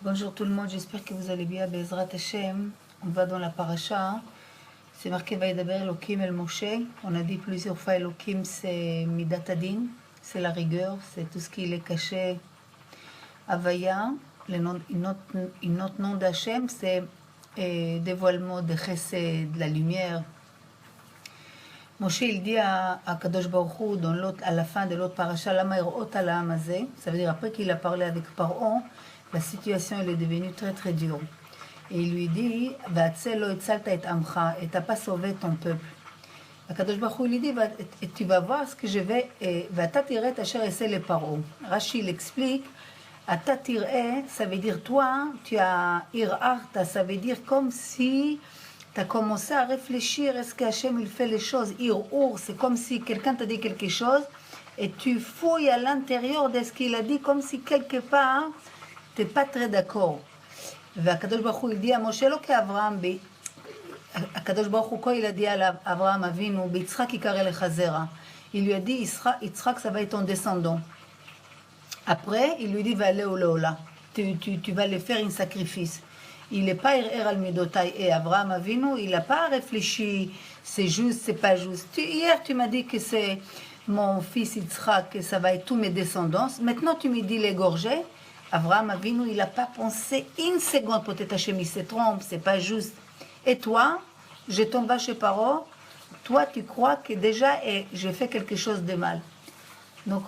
Bonjour tout le monde, j'espère que vous allez bien. Bezrat Hashem, on va dans la paracha. C'est marqué Vaïdaber Elohim El Moshe. On a dit plusieurs fois Elohim, c'est Midat Adin, c'est la rigueur, c'est tout ce qui est caché. Avaya, une autre nom d'Hachem, c'est dévoilement de Chesed, de la lumière. Moshe, il dit à Kadosh Baruch Hu, à la fin de l'autre paracha, Lama Erot Alam Hazeh, ça veut dire après qu'il a parlé avec Paro, la situation elle est devenue très très dure. Et il lui dit, Va'atzelo etzalta et amcha, et t'as pas sauvé ton peuple. Kadosh Baruch Hu lui dit, et tu vas voir ce que je vais, Va'ata tiret asher esse le Paro. Rashi l'explique, Ata tir'e, ça veut dire toi, tu as ir'arta, ça veut dire comme si tu as commencé à réfléchir, est-ce qu'Hachem il fait les choses, ir'our, c'est comme si quelqu'un t'a dit quelque chose, et tu fouilles à l'intérieur de ce qu'il a dit, comme si quelque part, tu n'es pas très d'accord. והקדוש ברוך הוא הודיע משה לא כאברהם, הקדוש ברוך הוא כה il a dit à Abraham Avinu, ביצחק יקרא לך זרע. Il lui a dit, Yitzhak, ça va être ton descendant. Après, il lui dit, va aller au Lola. Tu vas lui faire un sacrifice. Il n'est pas al midotai. Et Abraham Avinu, il n'a pas réfléchi, c'est juste, c'est pas juste. Hier, tu m'as dit que c'est mon fils Yitzhak, que ça va être tous mes descendants. Maintenant, tu me dis l'égorger. Abraham Avinu, il n'a pas pensé une seconde, peut-être Hachem, il se trompe, c'est pas juste. Et toi, je tombe chez Paro, toi, tu crois que déjà, j'ai fait quelque chose de mal. Donc,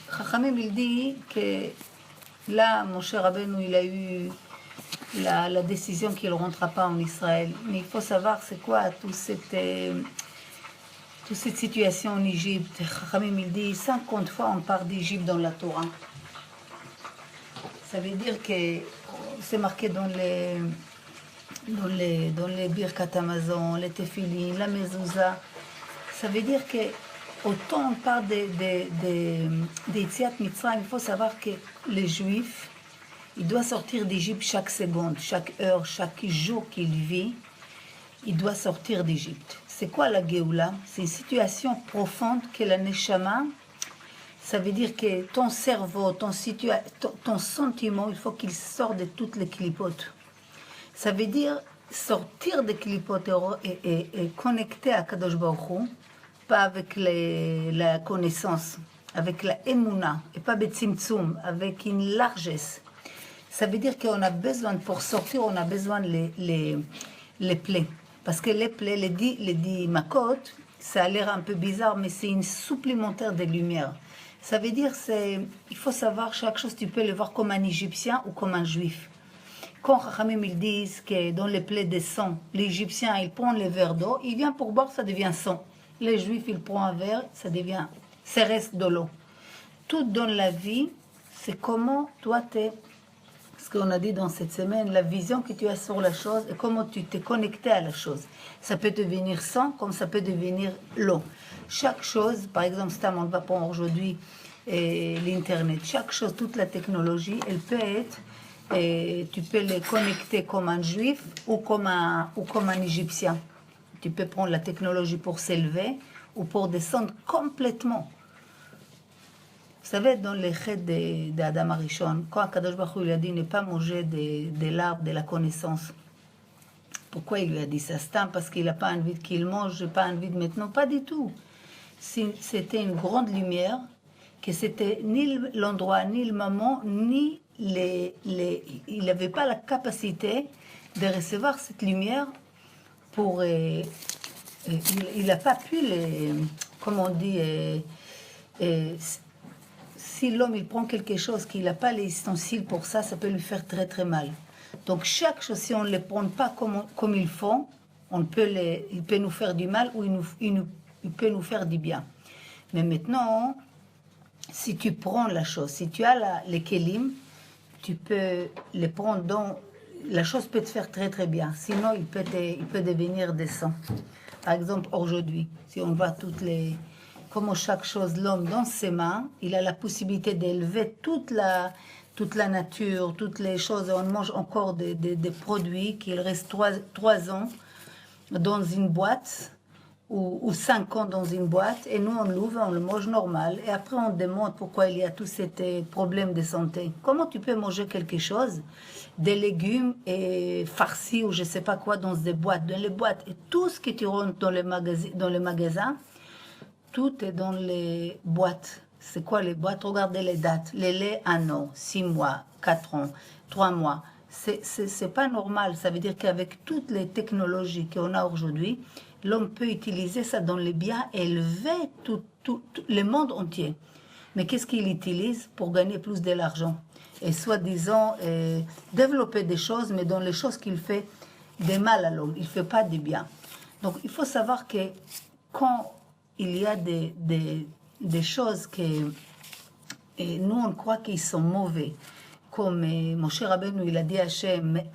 Chachamim, il dit que là, Moshe Rabbeinu, il a eu la décision qu'il ne rentrera pas en Israël. Mais il faut savoir c'est quoi toute cette situation en Égypte. Chachamim, il dit 50 fois on parle d'Égypte dans la Torah. Ça veut dire que c'est marqué dans les Birkat Amazon, les Tefilin, la Mezouza. Ça veut dire que autant on parle des Yetziat Mitzrayim, il faut savoir que les Juifs, ils doivent sortir d'Égypte chaque seconde, chaque heure, chaque jour qu'il vit, il doit sortir d'Égypte. C'est quoi la Géoula? C'est une situation profonde que la Neshama, ça veut dire que ton cerveau, ton sentiment, il faut qu'il sorte de toutes les clipotes. Ça veut dire sortir des clipotes et connecter à Kadosh Baruch Hu, pas avec la connaissance, avec la émouna, et pas betzimtzum, avec une largesse. Ça veut dire qu'on a besoin, pour sortir, on a besoin les plaies. Parce que les plaies, les dix makot, ça a l'air un peu bizarre, mais c'est une supplémentaire de lumière. Ça veut dire, il faut savoir, chaque chose, tu peux le voir comme un Égyptien ou comme un Juif. Quand Chachamim, ils disent que dans les plaies de sang, l'Égyptien, il prend le verre d'eau, il vient pour boire, ça devient sang. Les Juifs, ils prennent un verre, ça reste de l'eau. Tout dans la vie, c'est comment toi, ce qu'on a dit dans cette semaine, la vision que tu as sur la chose et comment tu t'es connecté à la chose. Ça peut devenir sang comme ça peut devenir l'eau. Chaque chose, par exemple, on va prendre aujourd'hui l'Internet. Chaque chose, toute la technologie, elle peut être, tu peux les connecter comme un juif ou comme un Égyptien. Tu peux prendre la technologie pour s'élever ou pour descendre complètement. Vous savez, dans les chètes d'Adam Arishon, quand Kadosh Baruch Hu lui a dit ne pas manger de l'arbre de la connaissance, pourquoi il lui a dit ça? C'est parce qu'il n'a pas envie qu'il mange, j'ai pas envie de maintenant, pas du tout. C'était une grande lumière, que c'était ni l'endroit, ni le moment, ni il n'avait pas la capacité de recevoir cette lumière pour... il n'a pas pu, comment on dit... si l'homme il prend quelque chose qu'il n'a pas les ustensiles pour ça, ça peut lui faire très très mal. Donc chaque chose, si on ne les prend pas comme il faut, il peut nous faire du mal ou il peut nous faire du bien. Mais maintenant, si tu prends la chose, si tu as les kelim, tu peux les prendre dans... La chose peut te faire très très bien. Sinon, il peut devenir des sangs. Par exemple, aujourd'hui, si on voit comment chaque chose, l'homme dans ses mains, il a la possibilité d'élever toute la nature, toutes les choses. On mange encore des produits qui restent 3 ans dans une boîte ou 5 ans dans une boîte, et nous on l'ouvre, on le mange normal, et après on demande pourquoi il y a tous ces problèmes de santé. Comment tu peux manger quelque chose, des légumes et farcis ou je sais pas quoi dans des boîtes, dans les boîtes, et tout ce que tu rentres dans les magasins, tout est dans les boîtes. C'est quoi les boîtes? Regardez les dates. Les laits, 1 an, 6 mois, 4 ans, 3 mois. C'est pas normal. Ça veut dire qu'avec toutes les technologies qu'on a aujourd'hui, l'homme peut utiliser ça dans les biens et élever tout le monde entier. Mais qu'est-ce qu'il utilise pour gagner plus de l'argent? Et soi-disant, développer des choses, mais dans les choses qu'il fait des mal à l'homme. Il ne fait pas des biens. Donc, il faut savoir que quand il y a des choses que nous, on croit qu'ils sont mauvais, comme Moshe Rabbeinu, il a dit à Hachem, mais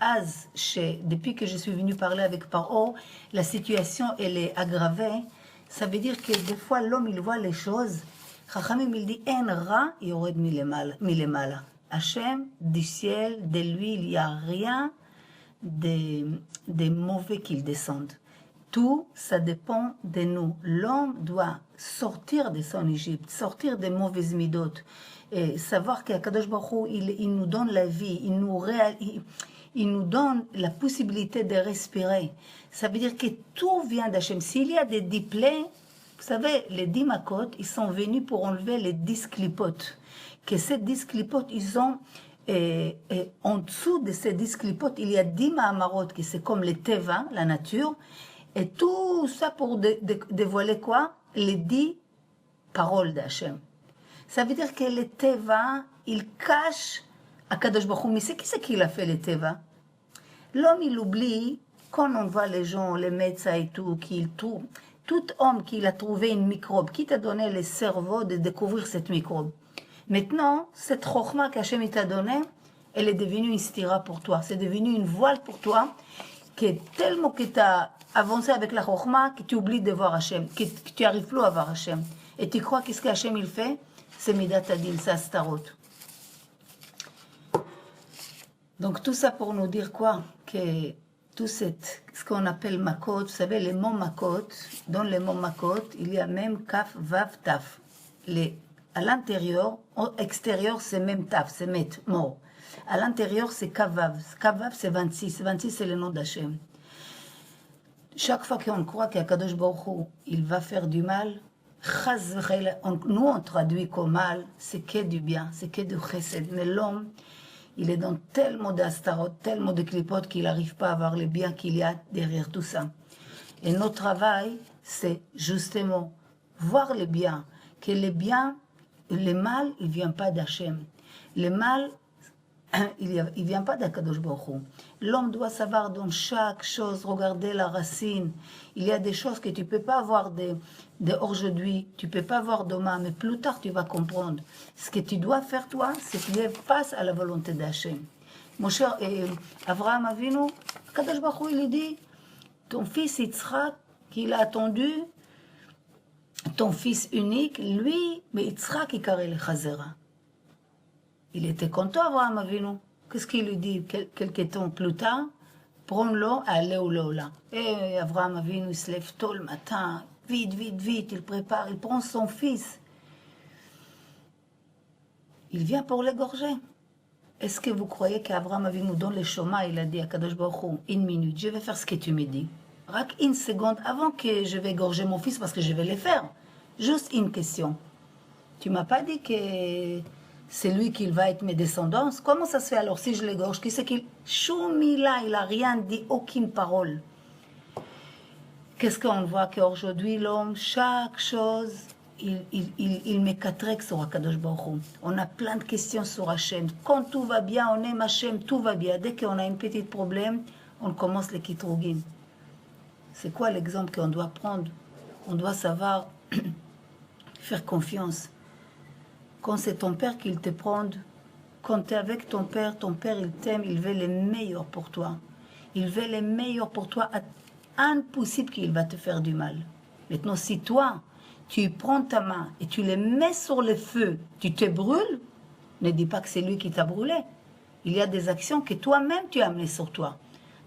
depuis que je suis venu parler avec Paro, la situation, elle est aggravée. Ça veut dire que des fois, l'homme, il voit les choses. Chachamim, il dit, en ra, yored milemala. Hachem, du ciel, de lui, il n'y a rien de mauvais qu'il descende. Tout, ça dépend de nous. L'homme doit sortir de son Égypte, sortir des mauvaises midotes, et savoir qu'Akadosh Baruch Hu, il nous donne la vie, il nous donne la possibilité de respirer. Ça veut dire que tout vient d'Hachem. S'il y a des 10 plaies, vous savez, les 10 makot, ils sont venus pour enlever les 10 clipotes. Que ces 10 clipotes, ils ont... Et en dessous de ces 10 clipotes, il y a 10 mahamarot, qui c'est comme les teva, la nature. Et tout ça pour dévoiler quoi? Les 10 paroles d'Hachem. Ça veut dire que les teva, il cache Akadosh Baruch Hu. Mais c'est qui c'est qui a fait les teva? L'homme, il oublie, quand on voit les gens, les médecins et tout, qu'il trouve, tout homme qui a trouvé une microbe, qui t'a donné le cerveau de découvrir cette microbe. Maintenant, cette chokhma qu'Hachem t'a donnée, elle est devenue une stira pour toi. C'est devenu une voile pour toi, que tellement que tu as avancé avec la chokhma, que tu oublies de voir Hachem, que tu n'arrives plus à voir Hachem. Et tu crois qu'est-ce qu'Hachem il fait? C'est Midat Adin, c'est Astarot. Donc tout ça pour nous dire quoi? Que tout ce qu'on appelle makot, vous savez, les mots makot, dans les mots makot, il y a même kaf, vav, taf. À l'intérieur, extérieur, c'est même taf, c'est met, mot. À l'intérieur, c'est kavav. Kavav, c'est 26. 26, c'est le nom d'Hachem. Chaque fois qu'on croit qu'Akadosh Baruch Hu, il va faire du mal, nous on traduit comme mal, c'est que du bien, c'est que du chesed. Mais l'homme, il est dans tellement d'astarot, tellement de clipotes qu'il n'arrive pas à voir le bien qu'il y a derrière tout ça. Et notre travail, c'est justement voir le bien, que le bien, le mal, il ne vient pas d'Hachem. Le mal, il ne vient pas d'Akadosh Baruch Hu. L'homme doit savoir dans chaque chose, regarder la racine. Il y a des choses que tu ne peux pas voir aujourd'hui, tu ne peux pas voir demain, mais plus tard tu vas comprendre. Ce que tu dois faire toi, c'est que tu passes à la volonté d'Hachem. Mon cher Avraham Avinu, Akadosh Baruch Hu, il dit, ton fils Yitzhak, qu'il a attendu, ton fils unique, lui, mais Yitzhak, il carré le chazera. Il était content, Avraham Avinu. Qu'est-ce qu'il lui dit quelques temps plus tard? Prends-le, allez ou là. Et Avraham Avinu, il se lève tôt le matin, vite, il prépare, il prend son fils. Il vient pour l'égorger. Est-ce que vous croyez qu'Avraham Avinu, dans le chemin, il a dit à Kadosh Baruch Hu, 1 minute, je vais faire ce que tu me dis. Rak 1 seconde avant que je vais égorger mon fils parce que je vais le faire. Juste une question. Tu m'as pas dit que c'est lui qui va être mes descendants? Comment ça se fait alors si je l'égorge? Qui c'est qu'il... Choumila, il n'a rien dit, aucune parole. Qu'est-ce qu'on voit qu'aujourd'hui, l'homme, chaque chose, il met 4 sur Akadosh Baruch Hu. On a plein de questions sur Hachem. Quand tout va bien, on aime Hachem, tout va bien. Dès qu'on a un petit problème, on commence les kitrougim. C'est quoi l'exemple qu'on doit prendre? On doit savoir faire confiance. Quand c'est ton père qu'il te prend, quand tu es avec ton père il t'aime, il veut le meilleur pour toi. Il veut le meilleur pour toi. Impossible qu'il va te faire du mal. Maintenant, si toi, tu prends ta main et tu le mets sur le feu, tu te brûles, ne dis pas que c'est lui qui t'a brûlé. Il y a des actions que toi-même tu as amenées sur toi.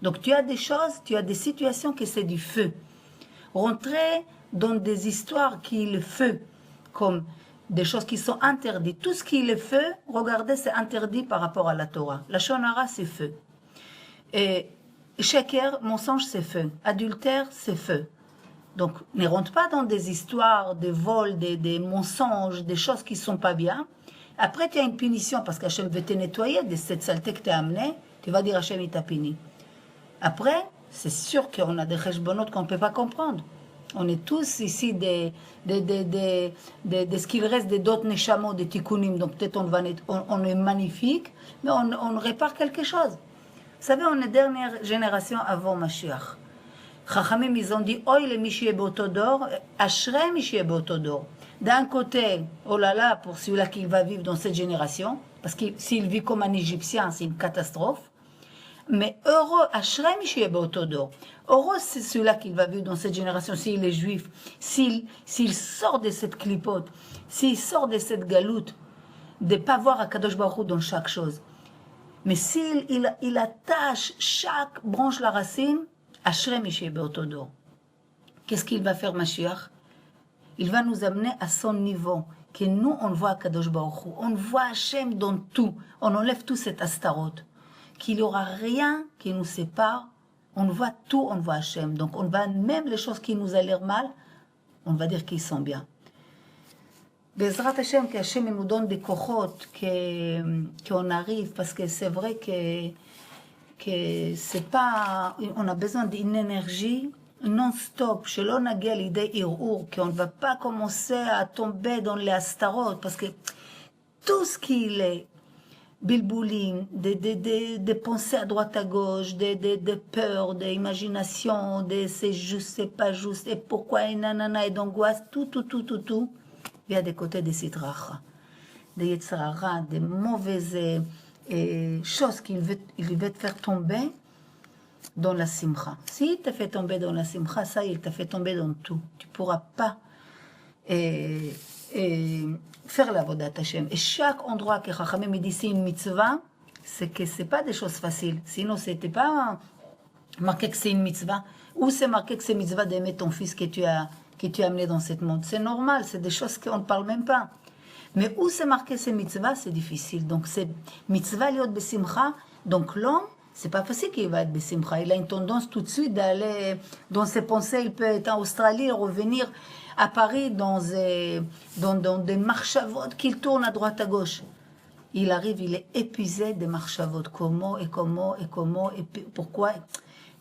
Donc tu as des choses, tu as des situations que c'est du feu. rentrer dans des histoires qui est le feu, comme des choses qui sont interdites. Tout ce qui est le feu, regardez, c'est interdit par rapport à la Torah. La shonara, c'est feu. Et sheker, mensonge, c'est feu. Adultère, c'est feu. Donc, ne rentre pas dans des histoires, des vols, des mensonges, des choses qui ne sont pas bien. Après, tu as une punition parce qu'Hachem veut te nettoyer de cette saleté que tu as amenée. Tu vas dire Hachem, il t'a puni. Après, c'est sûr qu'on a des cheshbonotes qu'on ne peut pas comprendre. On est tous ici de ce qu'il reste des d'autres neshamot, des tikkunim. Donc peut-être on est magnifique, mais on répare quelque chose. Vous savez, on est dernière génération avant Mashiach. Chachamim, ils ont dit, Oy le Mishie Beotodor, Ashrei Mishie Beotodor. D'un côté, oh là là, pour celui-là qui va vivre dans cette génération, parce que s'il vit comme un Égyptien, c'est une catastrophe. Mais heureux, Ashrei Mishie Beotodor. Heureux, c'est celui-là qui va vivre dans cette génération, s'il est juif, s'il sort de cette clipote, s'il sort de cette galoute, de ne pas voir Akadosh Baruch Hu dans chaque chose. Mais s'il attache chaque branche la racine, Ashrei Mishie Beotodor. Qu'est-ce qu'il va faire, Mashiach? Il va nous amener à son niveau, que nous, on voit Akadosh Baruch Hu, on voit Hachem dans tout, on enlève tout cet astaroth, qu'il n'y aura rien qui nous sépare, on voit tout, on voit Hachem. Donc on va, même les choses qui nous ont l'air mal, on va dire qu'ils sont bien. Bezrat Hachem, que Hachem nous donne des kochot, qu'on arrive, parce que c'est vrai que c'est pas, on a besoin d'une énergie non-stop, שלא נגיע לידי ערעור, qu'on ne va pas commencer à tomber dans les astaroth, parce que tout ce qui est bilboulim, des pensées à droite à gauche, des peurs, des imaginations, des c'est juste, c'est pas juste, et pourquoi, et nanana, et d'angoisse, tout, vient des côtés des sitracha, des yetzirara, des mauvaises choses qu'il veut te faire tomber dans la simcha. S'il t'a fait tomber dans la simcha, ça, il t'a fait tomber dans tout. Tu ne pourras pas faire la vodat Hashem. Et chaque endroit que Chachamim me dit c'est une mitzvah, c'est que ce n'est pas des choses faciles. Sinon, ce n'était pas marqué que c'est une mitzvah. Ou c'est marqué que c'est mitzvah d'aimer ton fils que tu as amené dans ce monde. C'est normal, c'est des choses qu'on ne parle même pas. Mais où c'est marqué c'est mitzvah, c'est difficile. Donc c'est mitzvah liot besimcha. Donc l'homme, c'est pas facile qu'il va être besimcha. Il a une tendance tout de suite d'aller dans ses pensées. Il peut être en Australie, revenir à Paris dans des marchavot qu'il tourne à droite à gauche. Il arrive, il est épuisé des marchavot. Comment et pourquoi?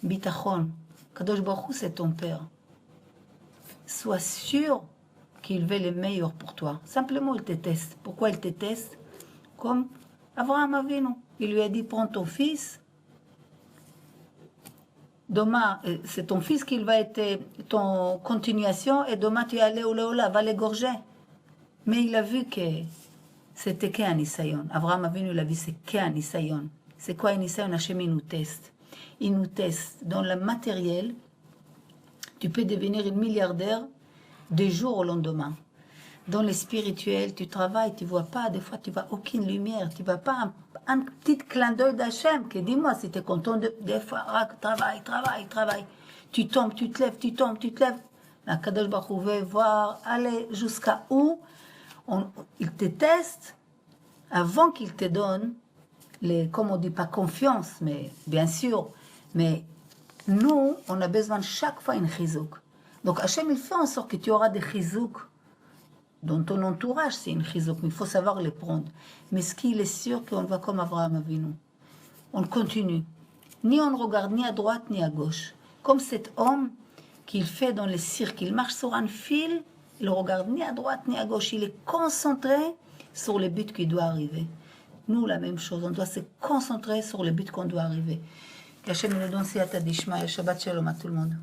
Bitachon. Kadosh Baruch Hu, c'est ton père. Sois sûr qu'il veut le meilleur pour toi. Simplement, il te teste. Pourquoi il te teste? Comme Abraham Avinu. Il lui a dit, prends ton fils. Demain, c'est ton fils qui va être ton continuation, et demain tu es allé au Léola, va l'égorger. Mais il a vu que c'était qu'un Nisayon. Abraham Avinu, il a vu c'est qu'un Nisayon. C'est quoi un Nisayon? Hachem, il nous teste. Il nous teste. Dans le matériel, tu peux devenir une milliardaire du jour au lendemain. Dans le spirituel, tu travailles, tu ne vois pas, des fois tu ne vois aucune lumière, tu ne vois pas un petit clin d'œil d'Hachem qui dis-moi si tu es content des fois, travail. Tu tombes, tu te lèves, tu tombes, tu te lèves. La Kadosh Baruch Hu veut voir, aller jusqu'à où il te teste avant qu'il te donne, comme on ne dit pas confiance, mais bien sûr, mais nous, on a besoin chaque fois une chizouk. Donc Hachem, il fait en sorte que tu auras des chizouk dans ton entourage, c'est une chizouk, mais il faut savoir les prendre. Mais ce qu'il est sûr qu'on va comme Abraham Avinu. On continue. Ni on regarde ni à droite ni à gauche. Comme cet homme qu'il fait dans le cirque, il marche sur un fil, il ne regarde ni à droite ni à gauche. Il est concentré sur le but qui doit arriver. Nous, la même chose, on doit se concentrer sur le but qu'on doit arriver. Qu'Hachem nous donne siyata dishma, Shabbat shalom à tout le monde.